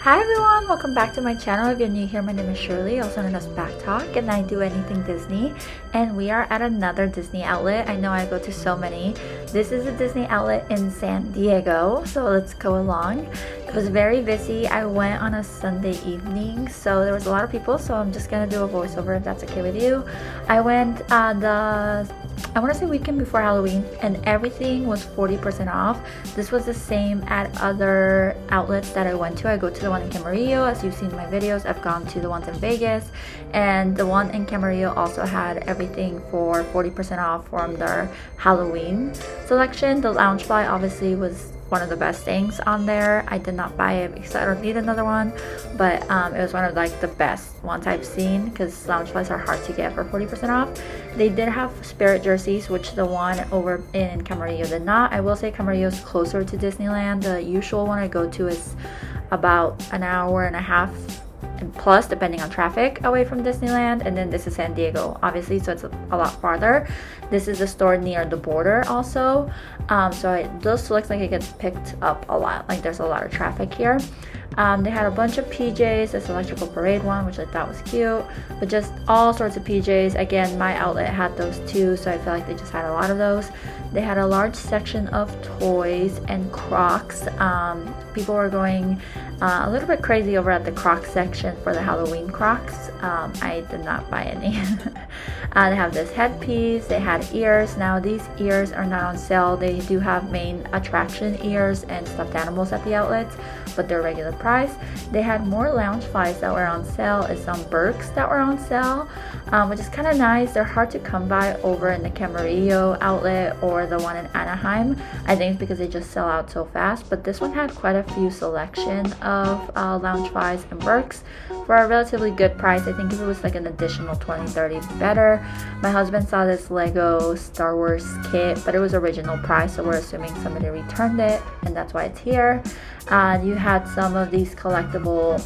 Hi everyone, welcome back to my channel. If you're new here, my name is Shirley, also known as Backttalk, and I do anything Disney. And we are at another Disney outlet. I know I go to so many. This is a Disney outlet in San Diego, so let's go along. It was very busy. I went on a Sunday evening, so there was a lot of people, so I'm just gonna do a voiceover if that's okay with you. I went I want to say weekend before Halloween, and everything was 40% off. This was the same at other outlets that I went to. I go to the one in Camarillo, as you've seen in my videos. I've gone to the ones in Vegas, and the one in Camarillo also had everything for 40% off from their Halloween selection. The Loungefly obviously was one of the best things on there. I did not buy it because I don't need another one, but it was one of like the best ones I've seen because Loungeflies are hard to get for 40% off. They did have Spirit jerseys, which the one over in Camarillo did not. I will say Camarillo is closer to Disneyland. The usual one I go to is about an hour and a half and plus, depending on traffic, away from Disneyland. And then this is San Diego, obviously, so it's a lot farther. This is the store near the border also, so it just looks like it gets picked up a lot, like there's a lot of traffic here. They had a bunch of PJs, this electrical parade one, which I thought was cute, but just all sorts of PJs. Again, my outlet had those too, so I feel like they just had a lot of those. They had a large section of toys and Crocs. People were going a little bit crazy over at the Crocs section for the Halloween Crocs. I did not buy any. They have this headpiece. They had ears. Now these ears are not on sale. They do have main attraction ears and stuffed animals at the outlets, but they're regular price. They had more Loungeflies that were on sale and some Birks that were on sale, which is kind of nice. They're hard to come by over in the Camarillo outlet or the one in Anaheim. I think it's because they just sell out so fast, but this one had quite a few selection of Loungeflies and Birks for a relatively good price. I think if it was like an additional 20-30 better. My husband saw this Lego Star Wars kit, but it was original price, so we're assuming somebody returned it and that's why it's here. You had some of these collectible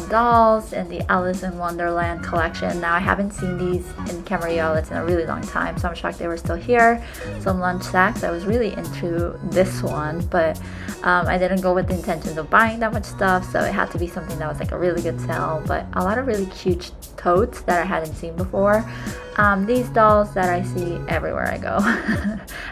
dolls in the Alice in Wonderland collection. Now I haven't seen these in Camarillo outlets in a really long time, so I'm shocked they were still here. Some lunch sacks. I was really into this one, but I didn't go with the intentions of buying that much stuff, so it had to be something that was like a really good sale. But a lot of really cute totes that I hadn't seen before. These dolls that I see everywhere I go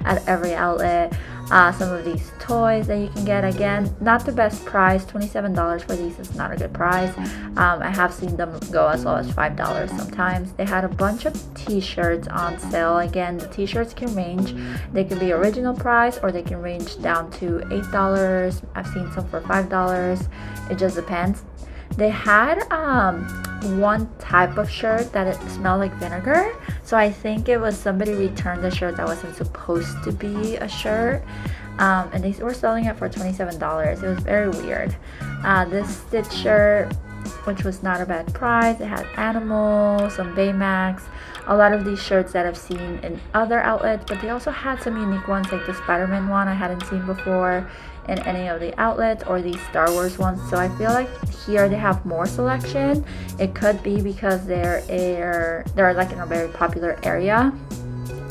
at every outlet. Some of these toys that you can get, again, not the best price. $27 for these is not a good price. I have seen them go as low as $5 sometimes. They had a bunch of t-shirts on sale. Again, the t-shirts can range. They can be original price or they can range down to $8. I've seen some for $5. It just depends. They had one type of shirt that it smelled like vinegar, so I think it was somebody returned the shirt that wasn't supposed to be a shirt, and they were selling it for $27. It was very weird. This Stitch shirt, which was not a bad price. It had animals, some Baymax, a lot of these shirts that I've seen in other outlets, but they also had some unique ones like the Spider-Man one I hadn't seen before in any of the outlets, or these Star Wars ones. So I feel like here they have more selection. It could be because they're like in a very popular area.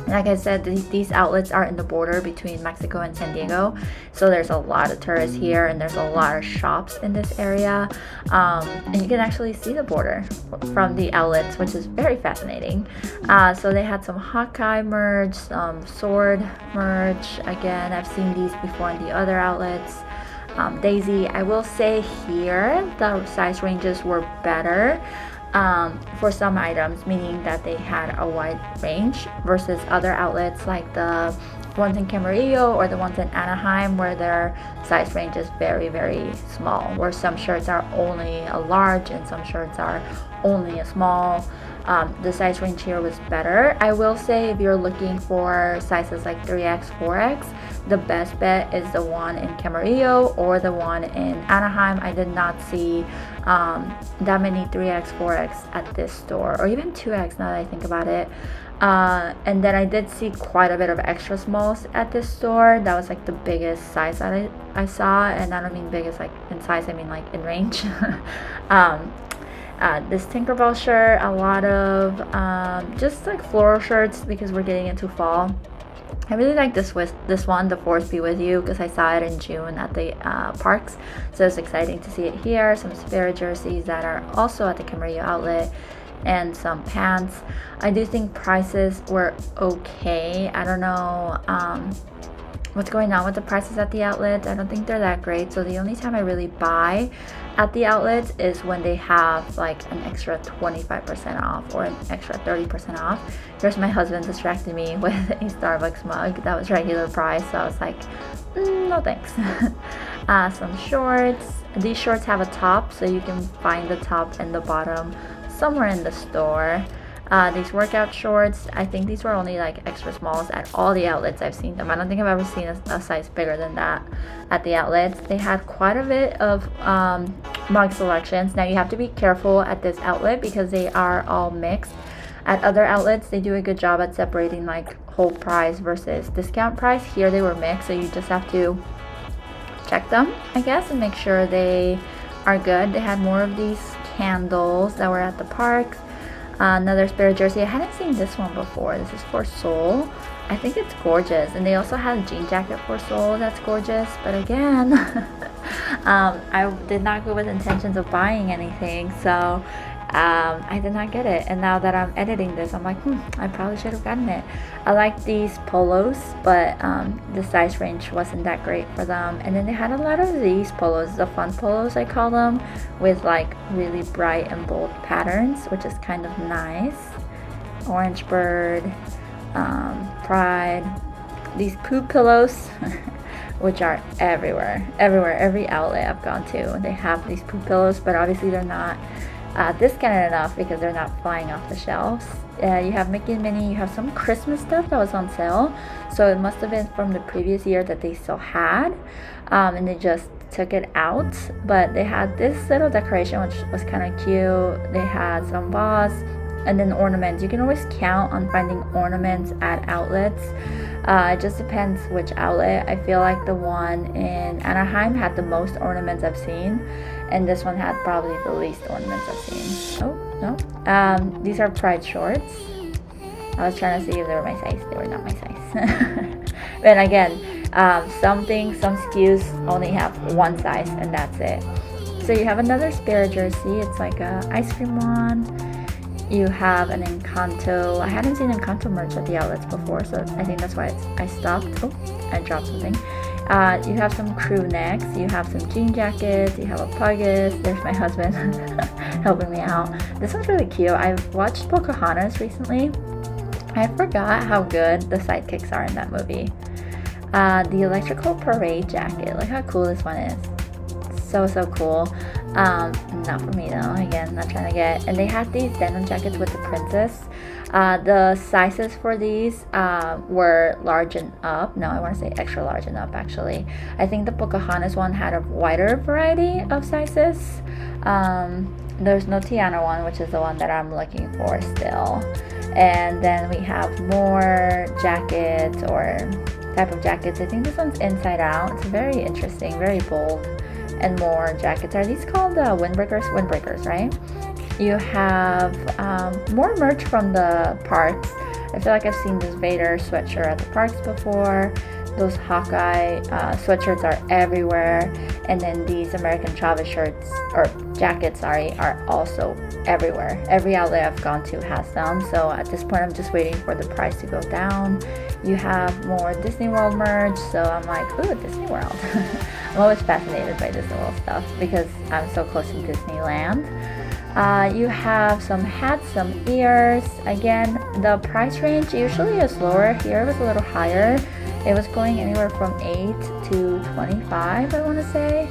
Like I said, these outlets are in the border between Mexico and San Diego, so there's a lot of tourists here and there's a lot of shops in this area, and you can actually see the border from the outlets, which is very fascinating. So they had some Hawkeye merch, some sword merch. Again, I've seen these before in the other outlets. Daisy, I will say here the size ranges were better for some items, meaning that they had a wide range versus other outlets like the ones in Camarillo or the ones in Anaheim, where their size range is very, very small, where some shirts are only a large and some shirts are only a small. The size range here was better. I will say if you're looking for sizes like 3X, 4X, the best bet is the one in Camarillo or the one in Anaheim. I did not see that many 3X, 4X at this store, or even 2X now that I think about it. And then I did see quite a bit of extra smalls at this store. That was like the biggest size that I saw, and I don't mean biggest like in size, I mean like in range. This Tinkerbell shirt, a lot of just like floral shirts because we're getting into fall. I really like this one, The Force Be With You, because I saw it in June at the parks. So it's exciting to see it here. Some Spirit jerseys that are also at the Camarillo outlet, and some pants. I do think prices were okay. I don't know what's going on with the prices at the outlets. I don't think they're that great. So the only time I really buy at the outlets is when they have like an extra 25% off or an extra 30% off. Here's my husband distracting me with a Starbucks mug that was regular price, so I was like, no thanks. Some shorts. These shorts have a top, so you can find the top and the bottom somewhere in the store. These workout shorts, I think these were only like extra smalls at all the outlets I've seen them. I don't think I've ever seen a size bigger than that at the outlets. They had quite a bit of mug selections. Now you have to be careful at this outlet because they are all mixed. At other outlets, they do a good job at separating like whole price versus discount price. Here they were mixed, so you just have to check them, I guess, and make sure they are good. They had more of these candles that were at the parks. Another Spirit jersey. I hadn't seen this one before. This is for Seoul. I think it's gorgeous. And they also had a jean jacket for Seoul that's gorgeous. But again, I did not go with intentions of buying anything. So I did not get it. And now that I'm editing this, I'm like, I probably should have gotten it. I like these polos, but the size range wasn't that great for them. And then they had a lot of these polos, the fun polos I call them, with like really bright and bold patterns, which is kind of nice. Orange bird, pride, these poop pillows, which are everywhere. Every outlet I've gone to, they have these poop pillows, but obviously they're not discounted enough because they're not flying off the shelves. You have Mickey and Minnie. You have some Christmas stuff that was on sale, so it must have been from the previous year that they still had, and they just took it out. But they had this little decoration which was kind of cute. They had some boss, and then ornaments. You can always count on finding ornaments at outlets. It just depends which outlet. I feel like the one in Anaheim had the most ornaments I've seen, and this one had probably the least ornaments I've seen. Oh, no. These are Pride shorts. I was trying to see if they were my size. They were not my size. But again, some SKUs only have one size, and that's it. So you have another Spirit jersey. It's like a ice cream one. You have an Encanto. I hadn't seen Encanto merch at the outlets before, so I think that's why I stopped. Oh, I dropped something. You have some crew necks. You have some jean jackets. You have a Puggus. There's my husband helping me out. This one's really cute. I've watched Pocahontas recently. I forgot how good the sidekicks are in that movie. The electrical parade jacket. Look how cool this one is. So cool. Not for me though. Again, not trying to get. And they had these denim jackets with the princess. The sizes for these were large and up. No, I want to say extra large and up actually. I think the Pocahontas one had a wider variety of sizes. There's no Tiana one, which is the one that I'm looking for still. And then we have more jackets or type of jackets. I think this one's inside out. It's very interesting, very bold. And more jackets. Are these called windbreakers? Windbreakers, right? You have more merch from the parks. I feel like I've seen this Vader sweatshirt at the parks before. Those Hawkeye sweatshirts are everywhere. And then these American Chavez shirts, or jackets, sorry, are also everywhere. Every outlet I've gone to has them. So at this point, I'm just waiting for the price to go down. You have more Disney World merch. So I'm like, ooh, Disney World. I'm always fascinated by Disney World stuff because I'm so close to Disneyland. You have some hats, some ears. Again, the price range usually is lower. Here it was a little higher. It was going anywhere from 8 to 25, I want to say.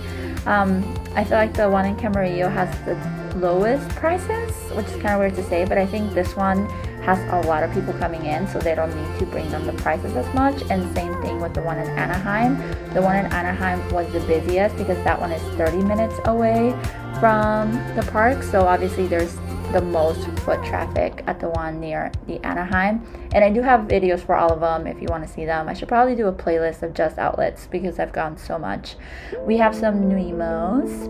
I feel like the one in Camarillo has the lowest prices, which is kind of weird to say, but I think this one has a lot of people coming in, so they don't need to bring down the prices as much. And same thing with the one in Anaheim. The one in Anaheim was the busiest because that one is 30 minutes away from the park, so obviously there's the most foot traffic at the one near the Anaheim. And I do have videos for all of them if you want to see them. I should probably do a playlist of just outlets because I've gone so much. We have some Nuimos.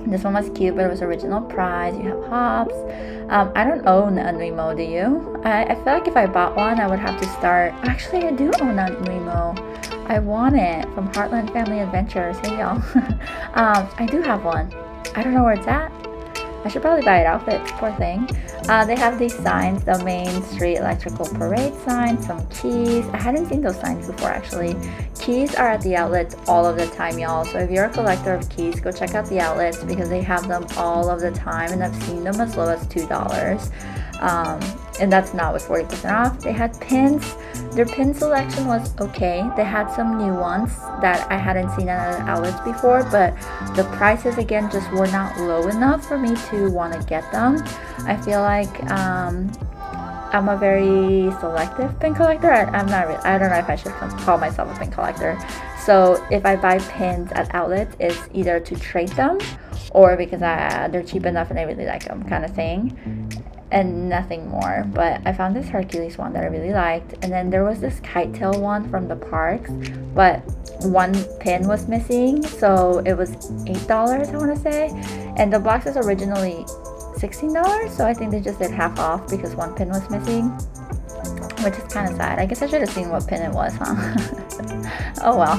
This one was cute, but it was original price. You have hops. I don't own an Remo, do you? I feel like if I bought one, I would have to start. Actually, I do own an Remo. I want it from Heartland Family Adventures. Hey, y'all. I do have one. I don't know where it's at. I should probably buy it outfits. Poor thing. They have these signs, the Main Street Electrical Parade sign, some keys. I hadn't seen those signs before, actually. Keys are at the outlets all of the time, y'all. So if you're a collector of keys, go check out the outlets because they have them all of the time, and I've seen them as low as $2. And that's not with 40% off. They had pins. Their pin selection was okay. They had some new ones that I hadn't seen at the outlets before, but the prices again just were not low enough for me to want to get them. I feel like I'm a very selective pin collector. I'm not really, I don't know if I should call myself a pin collector. So if I buy pins at outlets, it's either to trade them or because they're cheap enough and I really like them, kind of thing, and nothing more. But I found this Hercules one that I really liked, and then there was this kite tail one from the parks, but one pin was missing, so it was $8, I want to say, and the box is originally $16, so I think they just did half off because one pin was missing, which is kind of sad. I guess I should have seen what pin it was, huh? Oh well.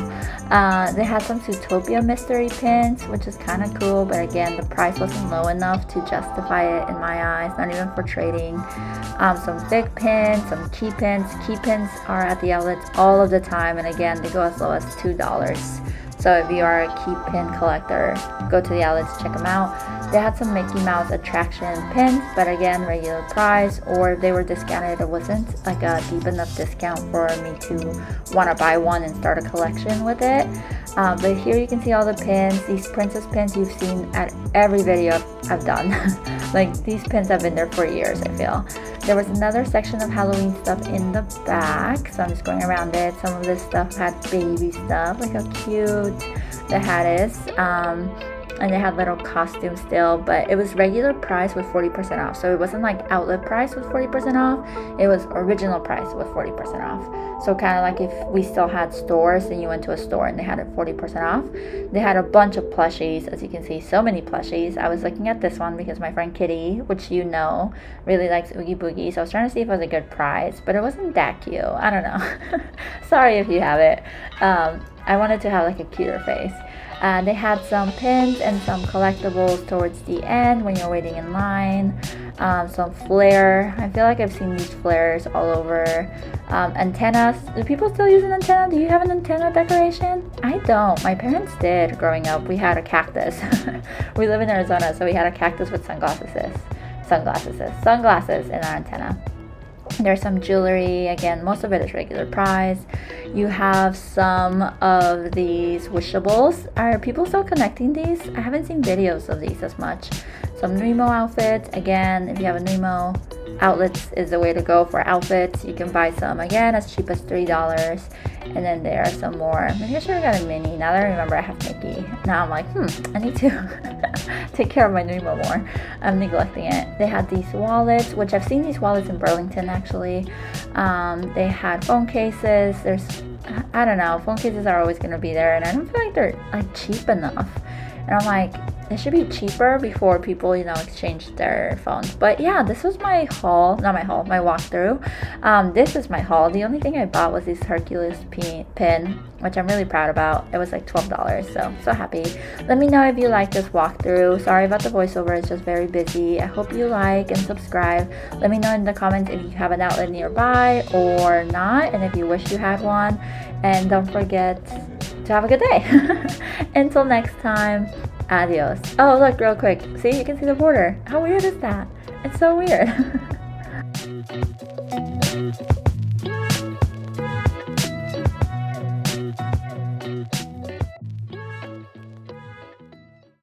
They had some Zootopia mystery pins, which is kind of cool, but again, the price wasn't low enough to justify it in my eyes, not even for trading. Some big pins, some key pins. Key pins are at the outlets all of the time, and again, they go as low as $2. So if you are a key pin collector, go to the outlets, check them out. They had some Mickey Mouse attraction pins, but again, regular price, or if they were discounted, it wasn't like a deep enough discount for me to want to buy one and start a collection with it. But here you can see all the pins. These princess pins you've seen at every video I've done. Like, these pins have been there for years, I feel. There was another section of Halloween stuff in the back, so I'm just going around it. Some of this stuff had baby stuff. Look how cute the hat is. And they had little costumes still, but it was regular price with 40% off. So it wasn't like outlet price with 40% off. It was original price with 40% off. So kind of like if we still had stores and you went to a store and they had it 40% off. They had a bunch of plushies, as you can see, so many plushies. I was looking at this one because my friend Kitty, which you know, really likes Oogie Boogie. So I was trying to see if it was a good price, but it wasn't that cute. I don't know. Sorry if you have it. I wanted to have like a cuter face. They had some pins and some collectibles towards the end when you're waiting in line. Some flare. I feel like I've seen these flares all over. Antennas. Do people still use an antenna? Do you have an antenna decoration? I don't. My parents did growing up. We had a cactus. We live in Arizona, so we had a cactus with sunglasses in our antenna. There's some jewelry. Again, most of it is regular price. You have some of these wishables. Are people still connecting these? I haven't seen videos of these as much. Some Nemo outfits. Again, if you have a Nemo, outlets is the way to go for outfits. You can buy some, again, as cheap as $3. And then there are some more. Maybe I should have got a mini. Now that I remember I have Mickey. Now I'm like, I need to take care of my Nemo more. I'm neglecting it. They had these wallets, which I've seen these wallets in Burlington actually. They had phone cases. I don't know, phone cases are always going to be there, and I don't feel like they're like cheap enough. And I'm like, they should be cheaper before people, exchange their phones. But yeah, this was my haul. Not my haul, my walkthrough. This is my haul. The only thing I bought was this Hercules pin, which I'm really proud about. It was like $12, so happy. Let me know if you like this walkthrough. Sorry about the voiceover, it's just very busy. I hope you like and subscribe. Let me know in the comments if you have an outlet nearby or not, and if you wish you had one. And don't forget to have a good day. Until next time. Adios. Oh, look, real quick. See, you can see the border. How weird is that? It's so weird.